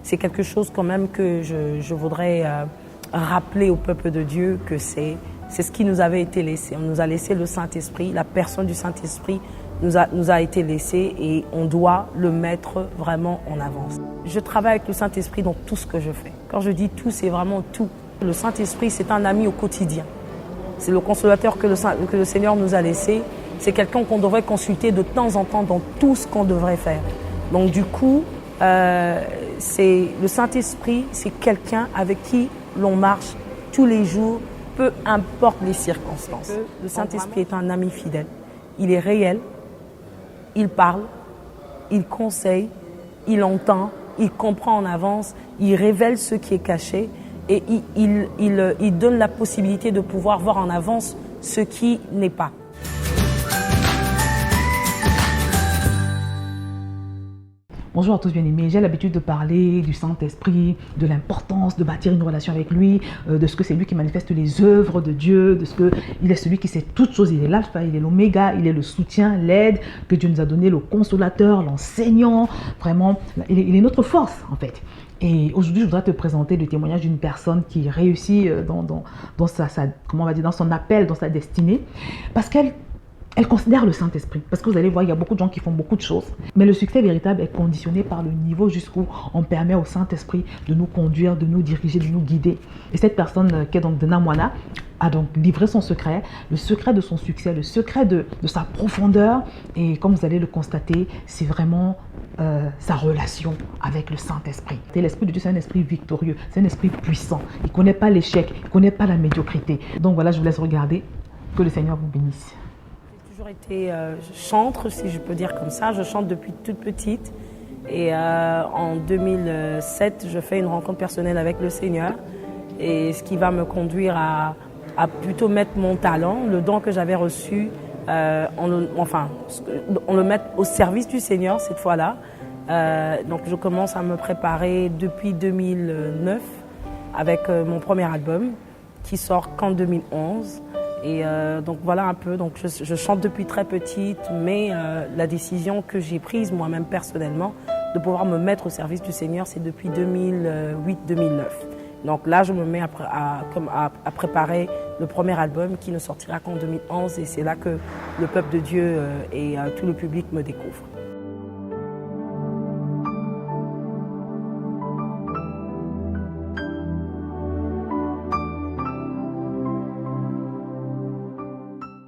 c'est quelque chose quand même que je voudrais rappeler au peuple de Dieu que c'est ce qui nous avait été laissé. On nous a laissé le Saint-Esprit, la personne du Saint-Esprit nous a été laissée et on doit le mettre vraiment en avance. Je travaille avec le Saint-Esprit dans tout ce que je fais. Quand je dis tout, c'est vraiment tout. Le Saint-Esprit, c'est un ami au quotidien. C'est le consolateur que le Seigneur nous a laissé. C'est quelqu'un qu'on devrait consulter de temps en temps dans tout ce qu'on devrait faire. Donc du coup, c'est le Saint-Esprit, c'est quelqu'un avec qui l'on marche tous les jours, peu importe les circonstances. Le Saint-Esprit est un ami fidèle. Il est réel, il parle, il conseille, il entend, il comprend en avance, il révèle ce qui est caché et il donne la possibilité de pouvoir voir en avance ce qui n'est pas. Bonjour à tous bien-aimés, j'ai l'habitude de parler du Saint-Esprit, de l'importance de bâtir une relation avec lui, de ce que c'est lui qui manifeste les œuvres de Dieu, de ce qu'il est celui qui sait toutes choses, il est l'alpha, il est l'oméga, il est le soutien, l'aide que Dieu nous a donné, le consolateur, l'enseignant, vraiment, il est notre force en fait. Et aujourd'hui, je voudrais te présenter le témoignage d'une personne qui réussit dans son appel, dans sa destinée, parce qu'elle considère le Saint-Esprit. Parce que vous allez voir, il y a beaucoup de gens qui font beaucoup de choses. Mais le succès véritable est conditionné par le niveau jusqu'où on permet au Saint-Esprit de nous conduire, de nous diriger, de nous guider. Et cette personne qui est donc Dena Moana a donc livré son secret, le secret de son succès, le secret de sa profondeur. Et comme vous allez le constater, c'est vraiment sa relation avec le Saint-Esprit. L'Esprit de Dieu, c'est un esprit victorieux, c'est un esprit puissant. Il ne connaît pas l'échec, il ne connaît pas la médiocrité. Donc voilà, je vous laisse regarder. Que le Seigneur vous bénisse. J'ai toujours été chantre, si je peux dire comme ça. Je chante depuis toute petite. Et en 2007, je fais une rencontre personnelle avec le Seigneur. Et ce qui va me conduire à plutôt mettre mon talent, le don que j'avais reçu, on le met au service du Seigneur cette fois-là. Donc je commence à me préparer depuis 2009 avec mon premier album qui sort qu'en 2011. Et donc voilà un peu, donc je chante depuis très petite, mais la décision que j'ai prise moi-même personnellement de pouvoir me mettre au service du Seigneur, c'est depuis 2008-2009. Donc là, je me mets à préparer le premier album qui ne sortira qu'en 2011 et c'est là que le peuple de Dieu et tout le public me découvrent.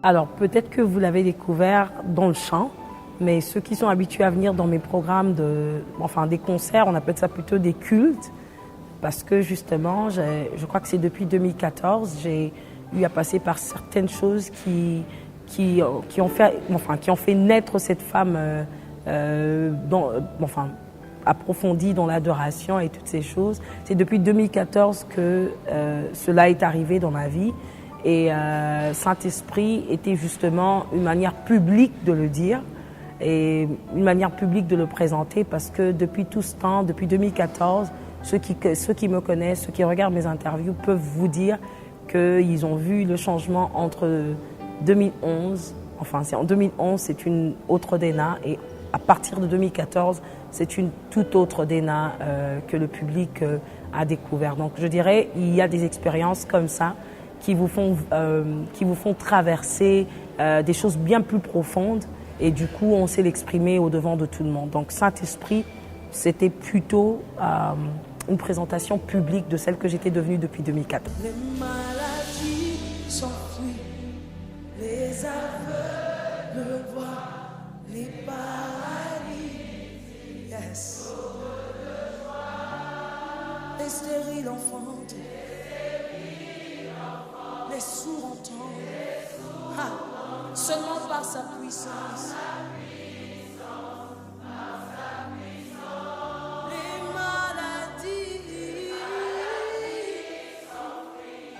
Alors, peut-être que vous l'avez découvert dans le chant, mais ceux qui sont habitués à venir dans mes programmes, des concerts, on appelle ça plutôt des cultes, parce que justement, je crois que c'est depuis 2014, j'ai eu à passer par certaines choses qui ont fait naître cette femme approfondie dans l'adoration et toutes ces choses. C'est depuis 2014 que cela est arrivé dans ma vie. Et Saint-Esprit était justement une manière publique de le dire et une manière publique de le présenter parce que depuis tout ce temps, depuis 2014, ceux qui me connaissent, ceux qui regardent mes interviews peuvent vous dire qu'ils ont vu le changement entre 2011, en 2011 c'est une autre Dena et à partir de 2014 c'est une toute autre Dena que le public a découvert. Donc je dirais il y a des expériences comme ça qui vous font traverser des choses bien plus profondes et du coup on sait l'exprimer au devant de tout le monde. Donc Saint-Esprit, c'était plutôt une présentation publique de celle que j'étais devenue depuis 2014. Les maladies s'enfuient, les aveugles voient, les paradis, yes. Les stériles enfantent, les sourds entendent, seulement par sa puissance. Les maladies,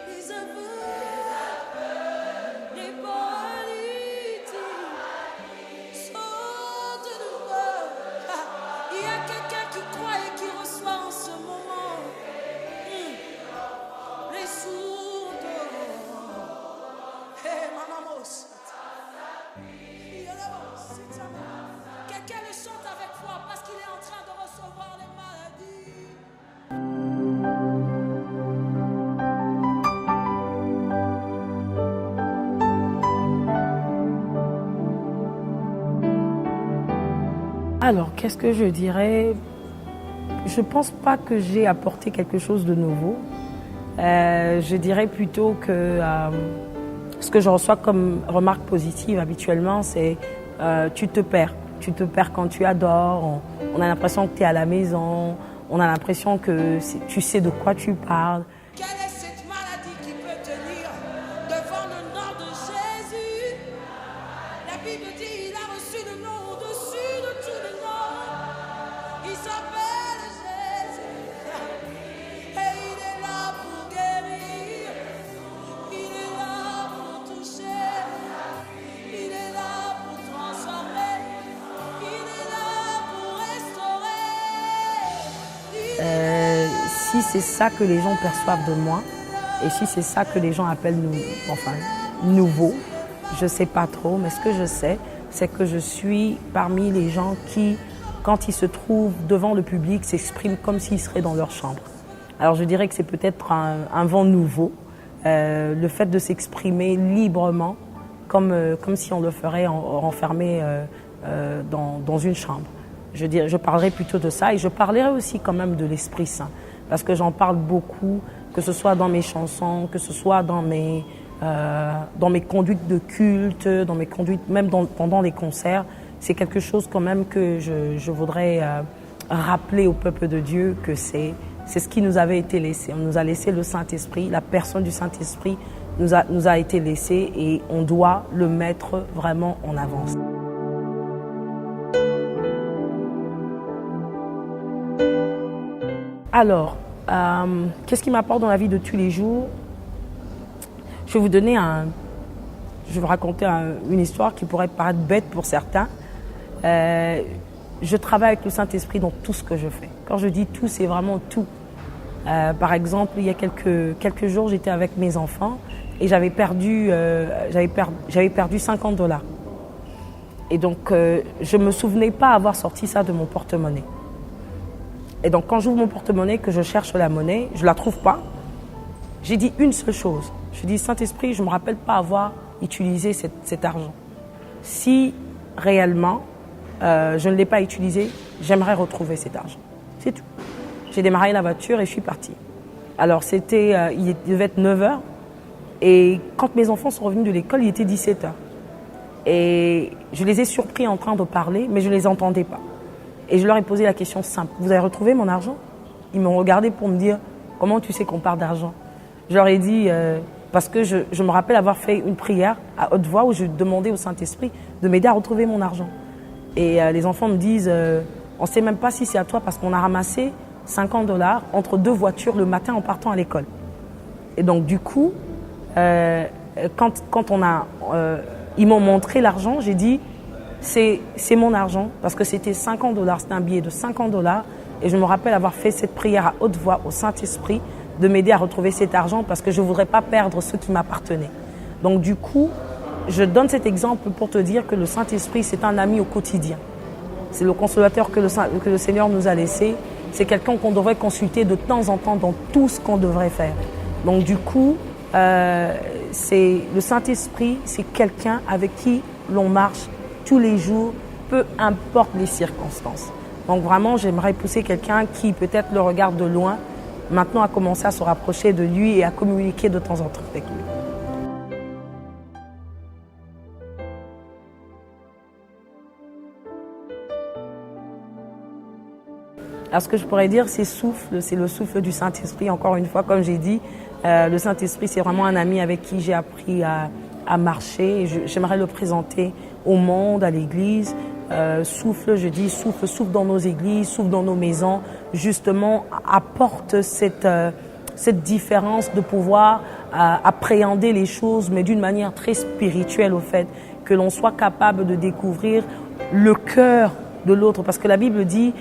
les aveugles, les paralytiques sortent de peur. Il y a quelqu'un qui croit et qui reçoit en ce moment. Les sourds. Hey, Mama Mos. Alors, qu'est-ce que je dirais? Je ne pense pas que j'ai apporté quelque chose de nouveau. Je dirais plutôt que ce que je reçois comme remarque positive habituellement, c'est tu te perds. Tu te perds quand tu adores. On a l'impression que tu es à la maison. On a l'impression que tu sais de quoi tu parles. Quelle est cette maladie qui peut tenir devant le nom de Jésus? La Bible dit il a reçu le nom au-dessus de tous les noms. Il s'appelle Jésus. Et il est là pour guérir. Il est là pour toucher. Il est là pour transformer. Il est là pour restaurer. Si c'est ça que les gens perçoivent de moi, et si c'est ça que les gens appellent nouveau, je ne sais pas trop, mais ce que je sais, c'est que je suis parmi les gens qui, quand ils se trouvent devant le public, s'expriment comme s'ils seraient dans leur chambre. Alors je dirais que c'est peut-être un vent nouveau, le fait de s'exprimer librement, comme si on le ferait enfermé dans une chambre. Je parlerai plutôt de ça, et je parlerai aussi quand même de l'Esprit Saint. Parce que j'en parle beaucoup, que ce soit dans mes chansons, que ce soit dans mes conduites de culte, dans mes conduites, même pendant les concerts. C'est quelque chose quand même que je voudrais rappeler au peuple de Dieu que c'est ce qui nous avait été laissé. On nous a laissé le Saint-Esprit, la personne du Saint-Esprit nous a été laissée et on doit le mettre vraiment en avance. Alors, qu'est-ce qui m'apporte dans la vie de tous les jours? Je vais vous raconter une histoire qui pourrait paraître bête pour certains. Je travaille avec le Saint-Esprit dans tout ce que je fais. Quand je dis tout, c'est vraiment tout. Par exemple, il y a quelques jours, j'étais avec mes enfants et j'avais perdu 50 $. Et donc, je ne me souvenais pas avoir sorti ça de mon porte-monnaie. Et donc, quand j'ouvre mon porte-monnaie, que je cherche la monnaie, je ne la trouve pas. J'ai dit une seule chose. Je dis, Saint-Esprit, je ne me rappelle pas avoir utilisé cet argent. Si réellement, je ne l'ai pas utilisé, j'aimerais retrouver cet argent. C'est tout. J'ai démarré la voiture et je suis partie. Alors, il devait être 9 h. Et quand mes enfants sont revenus de l'école, il était 17 h. Et je les ai surpris en train de parler, mais je ne les entendais pas. Et je leur ai posé la question simple. Vous avez retrouvé mon argent? Ils m'ont regardé pour me dire, comment tu sais qu'on parle d'argent? Je leur ai dit, parce que je me rappelle avoir fait une prière à haute voix où je demandais au Saint-Esprit de m'aider à retrouver mon argent. Et les enfants me disent, on ne sait même pas si c'est à toi parce qu'on a ramassé 50 $ entre 2 voitures le matin en partant à l'école. Et donc du coup, quand ils m'ont montré l'argent, j'ai dit, c'est mon argent, parce que c'était 50 $, c'était un billet de 50 $, et je me rappelle avoir fait cette prière à haute voix au Saint-Esprit de m'aider à retrouver cet argent parce que je ne voudrais pas perdre ce qui m'appartenait. Donc du coup, je donne cet exemple pour te dire que le Saint-Esprit, c'est un ami au quotidien. C'est le consolateur que le Seigneur nous a laissé. C'est quelqu'un qu'on devrait consulter de temps en temps dans tout ce qu'on devrait faire. Donc du coup, le Saint-Esprit, c'est quelqu'un avec qui l'on marche tous les jours, peu importe les circonstances. Donc vraiment, j'aimerais pousser quelqu'un qui peut-être le regarde de loin, maintenant a commencé à se rapprocher de lui et à communiquer de temps en temps avec lui. Alors ce que je pourrais dire, c'est le souffle du Saint-Esprit. Encore une fois, comme j'ai dit, le Saint-Esprit, c'est vraiment un ami avec qui j'ai appris à marcher. J'aimerais le présenter au monde, à l'église. Souffle dans nos églises, souffle dans nos maisons, justement apporte cette différence de pouvoir appréhender les choses, mais d'une manière très spirituelle au fait, que l'on soit capable de découvrir le cœur de l'autre. Parce que la Bible dit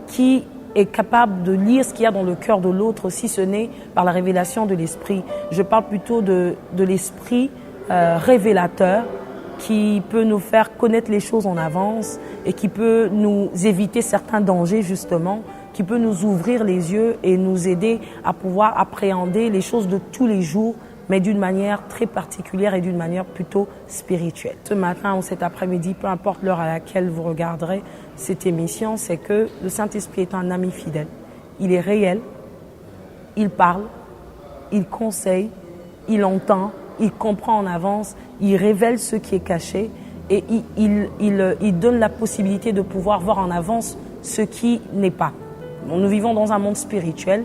qui est capable de lire ce qu'il y a dans le cœur de l'autre si ce n'est par la révélation de l'esprit. Je parle plutôt de l'esprit révélateur qui peut nous faire connaître les choses en avance et qui peut nous éviter certains dangers justement, qui peut nous ouvrir les yeux et nous aider à pouvoir appréhender les choses de tous les jours, mais d'une manière très particulière et d'une manière plutôt spirituelle. Ce matin ou cet après-midi, peu importe l'heure à laquelle vous regarderez, cette émission, c'est que le Saint-Esprit est un ami fidèle. Il est réel, il parle, il conseille, il entend, il comprend en avance, il révèle ce qui est caché et il donne la possibilité de pouvoir voir en avance ce qui n'est pas. Nous vivons dans un monde spirituel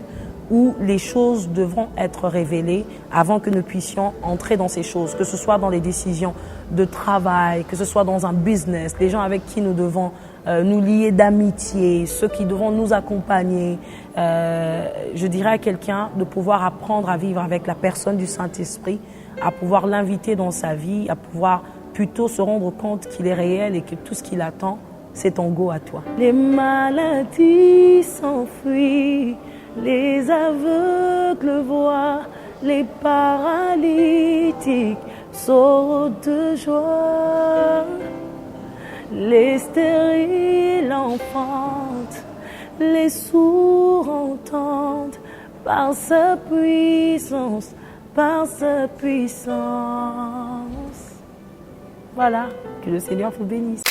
où les choses devront être révélées avant que nous puissions entrer dans ces choses, que ce soit dans les décisions de travail, que ce soit dans un business, les gens avec qui nous devons nous lier d'amitié, ceux qui devront nous accompagner. Je dirais à quelqu'un de pouvoir apprendre à vivre avec la personne du Saint-Esprit, à pouvoir l'inviter dans sa vie, à pouvoir plutôt se rendre compte qu'il est réel et que tout ce qu'il attend, c'est ton go à toi. Les maladies s'enfuient, les aveugles voient, les paralytiques sautent de joie, les stériles enfantent, les sourds entendent par sa puissance, par sa puissance. Voilà, que le Seigneur vous bénisse.